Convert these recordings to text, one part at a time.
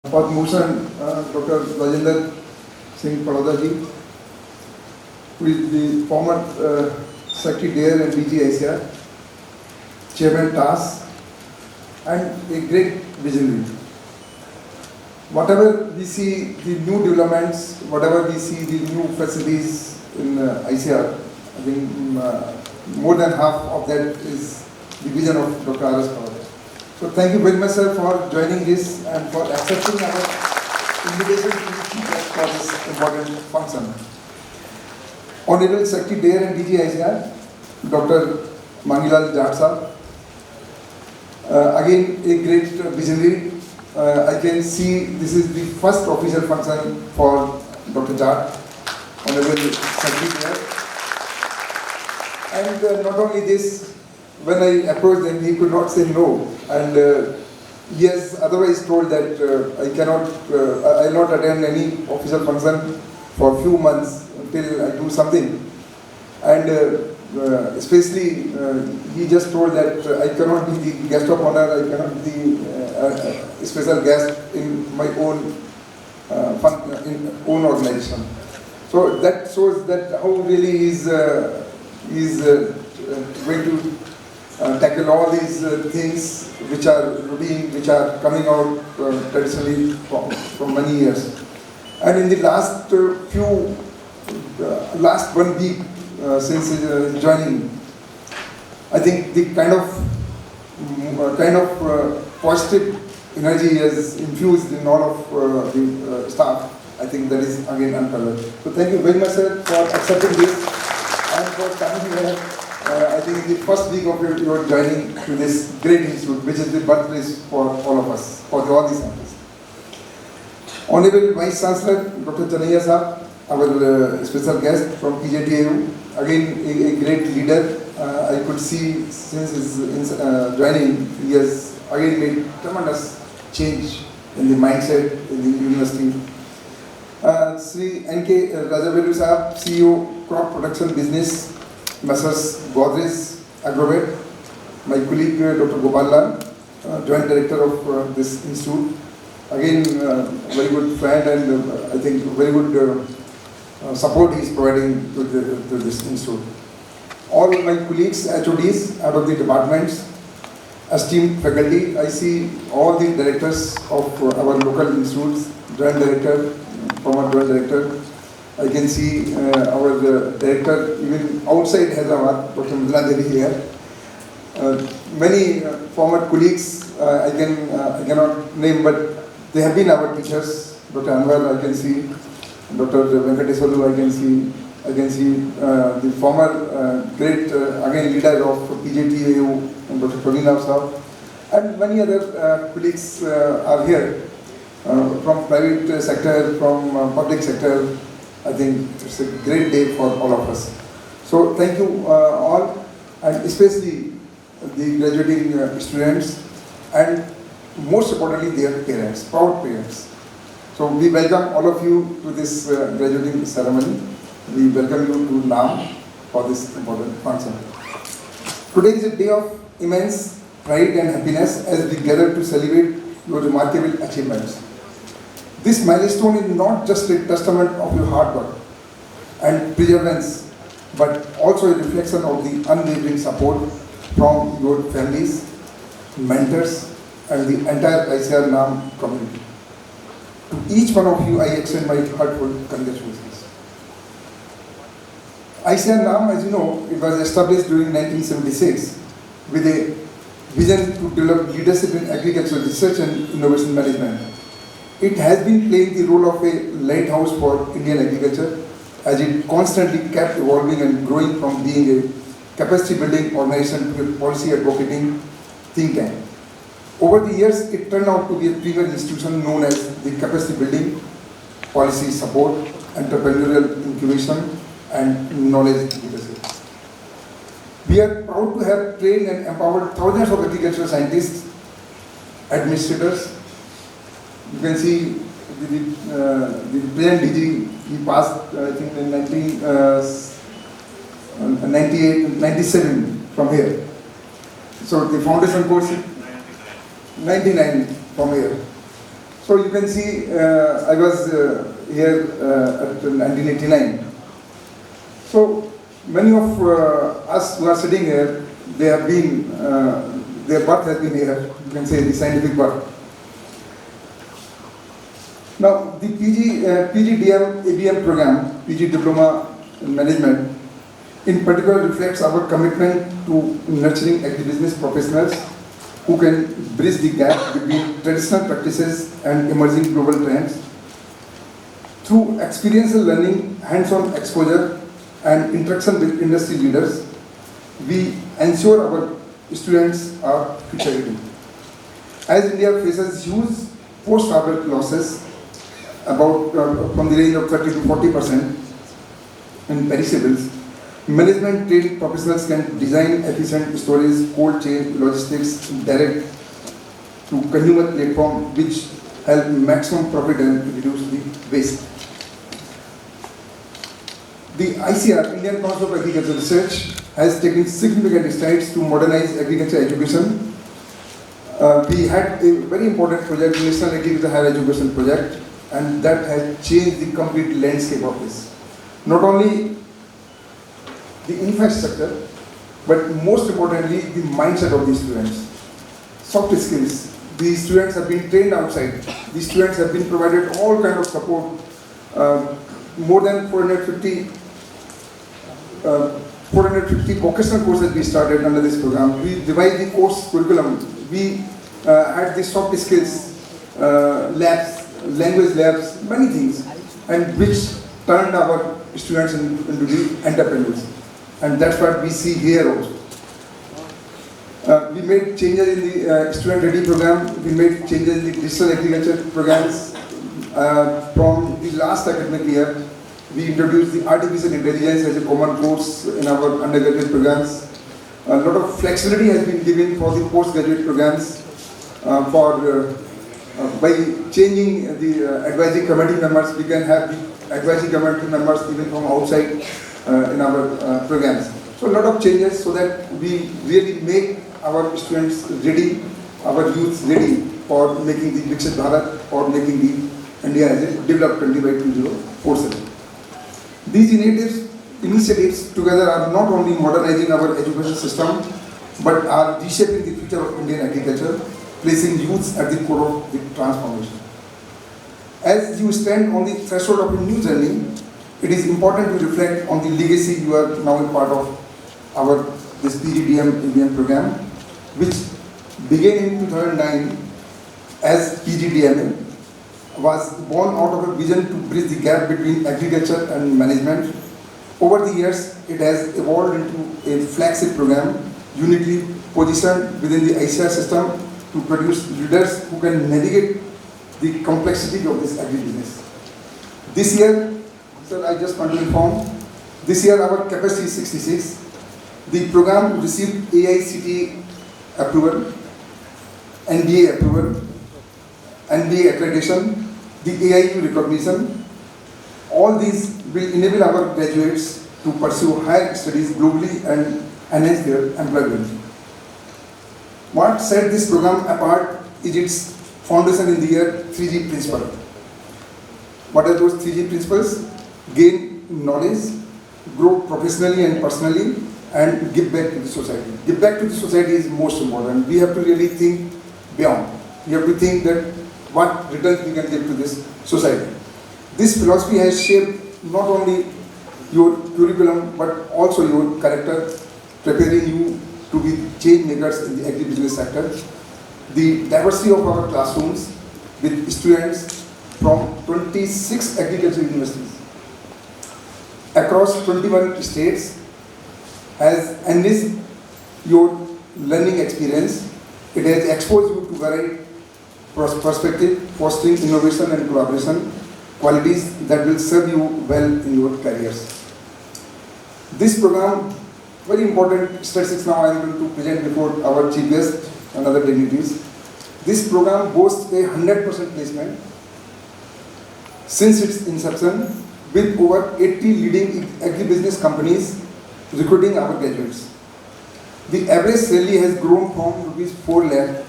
Padma Bhushan, Dr. Rajendra Singh Paroda ji, who is the former Secretary DARE and DG ICR, Chairman TAS, and a great visionary. Whatever we see the new developments, whatever we see the new facilities in ICR, I think more than half of that is the vision of Dr. R.S. Paroda. So thank you very much, sir, for joining this and for accepting our invitation to speak for this important function. Honorable Secretary DARE and DG ICR, Dr. Mangilal Jat sir, again a great visionary. I can see this is the first official function for Dr. Jat, Honorable Secretary DARE. And not only this, when I approached him, he could not say no. And he has otherwise told that I will not attend any official function for a few months until I do something. And especially, he just told that I cannot be the guest of honor, I cannot be a special guest in my own own organization. So that shows that how really he is going to tackle all these things which are routine, which are coming out traditionally from many years. And in the last last 1 week since joining, I think the kind of positive energy has infused in all of the staff. I think that is again unparalleled. So thank you very much, sir, for accepting this and for coming here. I think the first week of your joining to this great institute, which is the birthplace for all of us, for all these scientists. Honorable Vice Chancellor, Dr. Chanaya Sahab, our special guest from PJTAU, again a great leader. I could see since his joining, he has again made tremendous change in the mindset in the university. Sri N.K. Rajavelu Sahab, CEO, Crop Production Business, Messrs. Godrej Agrovet, my colleague Dr. Gopal Lal, Joint Director of this institute. Again, very good friend and I think very good support he is providing to this institute. All my colleagues, HODs, out of the departments, esteemed faculty, I see all the directors of our local institutes, Joint Director, former Joint Director. I can see our director, even outside Hyderabad, Dr. Mudla Devi here. Many former colleagues, I cannot name, but they have been our teachers. Dr. Anwar, I can see. Dr. Venkateswalu, I can see the former great, again, leader of PJTAU, Dr. Praveen Sahab. And many other colleagues are here from private sector, from public sector. I think it's a great day for all of us. So thank you all, and especially the graduating students, and most importantly their parents, proud parents. So we welcome all of you to this graduating ceremony. We welcome you to NAM for this important function. Today is a day of immense pride and happiness as we gather to celebrate your remarkable achievements. This milestone is not just a testament of your hard work and perseverance, but also a reflection of the unwavering support from your families, mentors, and the entire ICR NAM community. To each one of you, I extend my heartfelt congratulations. ICR NAM, as you know, it was established during 1976 with a vision to develop leadership in agricultural research and innovation management. It has been playing the role of a lighthouse for Indian agriculture as it constantly kept evolving and growing from being a capacity building organization to a policy advocating think tank. Over the years, it turned out to be a premier institution known as the capacity building, policy support, entrepreneurial incubation, and knowledge leadership. We are proud to have trained and empowered thousands of agricultural scientists, administrators. You can see the present DG, he passed, I think, in 97 from here. So the foundation course, 99 from here. So So you can see, I was here at 1989. So many of us who are sitting here, they have been, their birth has been here. You can say the scientific birth. Now the PGDM ABM program, PG Diploma in Management, in particular reflects our commitment to nurturing agribusiness professionals who can bridge the gap between traditional practices and emerging global trends. Through experiential learning, hands-on exposure, and interaction with industry leaders, we ensure our students are future ready. As India faces huge post-harvest losses, about from the range of 30 to 40% in perishables, management trained professionals can design efficient storage, cold chain, logistics, direct to consumer platform, which help maximum profit and reduce the waste. The ICR, Indian Council of Agricultural Research, has taken significant strides to modernize agriculture education. We had a very important project, National Agriculture Higher Education Project, and that has changed the complete landscape of this. Not only the infrastructure, but most importantly, the mindset of the students. Soft skills. The students have been trained outside. The students have been provided all kind of support. More than 450 vocational courses we started under this program. We devised the course curriculum. We had the soft skills labs, language labs, many things, and which turned our students into the entrepreneurs. And that's what we see here also. We made changes in the student ready program. We made changes in the digital agriculture programs. From the last academic year, we introduced the artificial intelligence as a common course in our undergraduate programs. A lot of flexibility has been given for the postgraduate programs by changing the advisory committee members. We can have the advisory committee members even from outside in our programs. So a lot of changes so that we really make our students ready, our youth ready for making the Viksit Bharat or making the India as a developed country by 2047. These initiatives together are not only modernizing our education system, but are reshaping the future of Indian agriculture, placing youth at the core of the transformation. As you stand on the threshold of a new journey, it is important to reflect on the legacy you are now a part of this PGDM ABM program, which began in 2009 as PGDMA, was born out of a vision to bridge the gap between agriculture and management. Over the years, it has evolved into a flagship program, uniquely positioned within the ICR system to produce leaders who can navigate the complexity of this agribusiness. This year, sir, I just want to inform, this year our capacity is 66. The program received AICTE approval, NBA approval, NBA accreditation, the AIU recognition. All these will enable our graduates to pursue higher studies globally and enhance their employability. What set this program apart is its foundation in the year 3G principle. What are those 3G principles? Gain knowledge, grow professionally and personally, and give back to the society. Give back to the society is most important. We have to really think beyond. We have to think that what returns we can give to this society. This philosophy has shaped not only your curriculum but also your character, preparing you to be change makers in the agribusiness sector. The diversity of our classrooms with students from 26 agricultural universities across 21 states has enriched your learning experience. It has exposed you to varied perspective, fostering innovation and collaboration, qualities that will serve you well in your careers. This program, very important statistics now I am going to present before our chief guest and other dignitaries. This program boasts a 100% placement since its inception, with over 80 leading agribusiness companies recruiting our graduates. The average salary has grown from Rs 4 lakh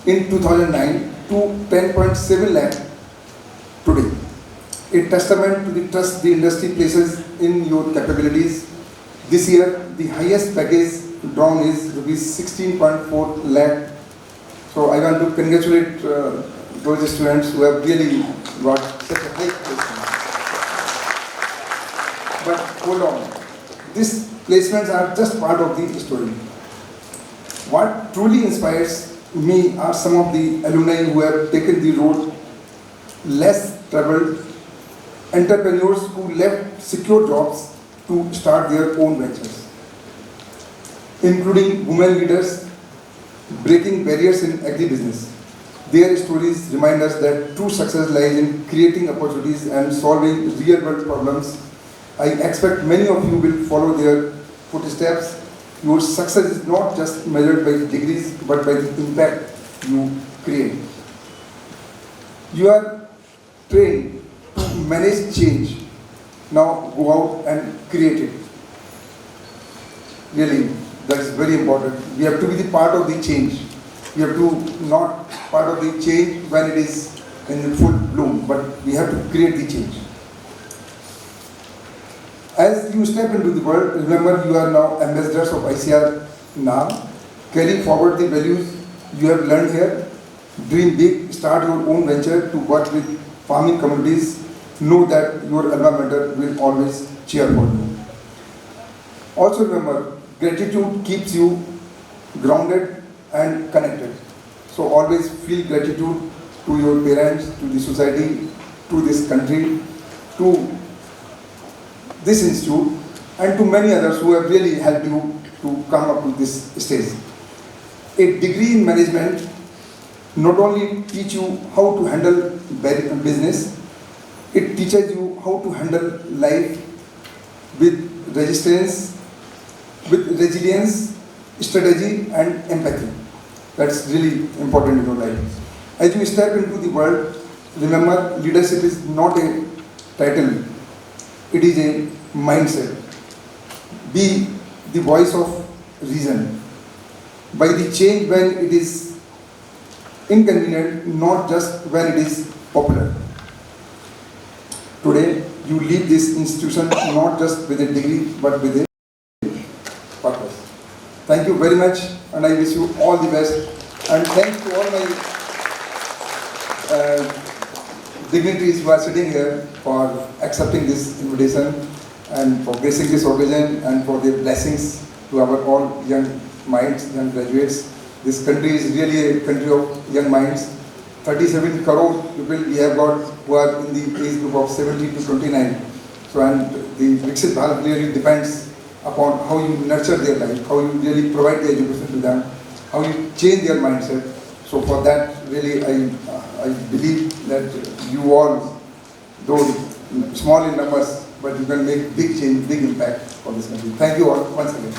in 2009 to 10.7 lakh today. A testament to the trust the industry places in your capabilities. This year, the highest package drawn is rupees 16.4 lakh. So I want to congratulate those students who have really got such a high placement. But hold on, these placements are just part of the story. What truly inspires me are some of the alumni who have taken the road less traveled, entrepreneurs who left secure jobs to start their own ventures, including women leaders breaking barriers in agribusiness. Their stories remind us that true success lies in creating opportunities and solving real-world problems. I expect many of you will follow their footsteps. Your success is not just measured by degrees, but by the impact you create. You are trained to manage change. Now go out and create it. Really, that is very important. We have to be the part of the change. We have to not part of the change when it is in full bloom, but we have to create the change. As you step into the world, remember you are now ambassadors of ICR now. Carry forward the values you have learned here. Dream big, start your own venture to work with farming communities. Know that your alma mater will always cheer for you. Also remember, gratitude keeps you grounded and connected. So always feel gratitude to your parents, to the society, to this country, to this institute, and to many others who have really helped you to come up to this stage. A degree in management not only teach you how to handle business, it teaches you how to handle life with resistance, with resilience, strategy, and empathy. That's really important in your life. As you step into the world, remember leadership is not a title, it is a mindset. Be the voice of reason. By the change when it is inconvenient, not just when it is popular. Today, you leave this institution not just with a degree, but with a purpose. Thank you very much, and I wish you all the best. And thanks to all my dignitaries who are sitting here for accepting this invitation and for gracing this occasion and for their blessings to our all young minds, young graduates. This country is really a country of young minds. 37 crore people we have got who are in the age group of 70 to 29. So, and the Viksit Bharat really depends upon how you nurture their life, how you really provide the education to them, how you change their mindset. So for that, really, I believe that you all, though small in numbers, but you can make big change, big impact for this country. Thank you all once again.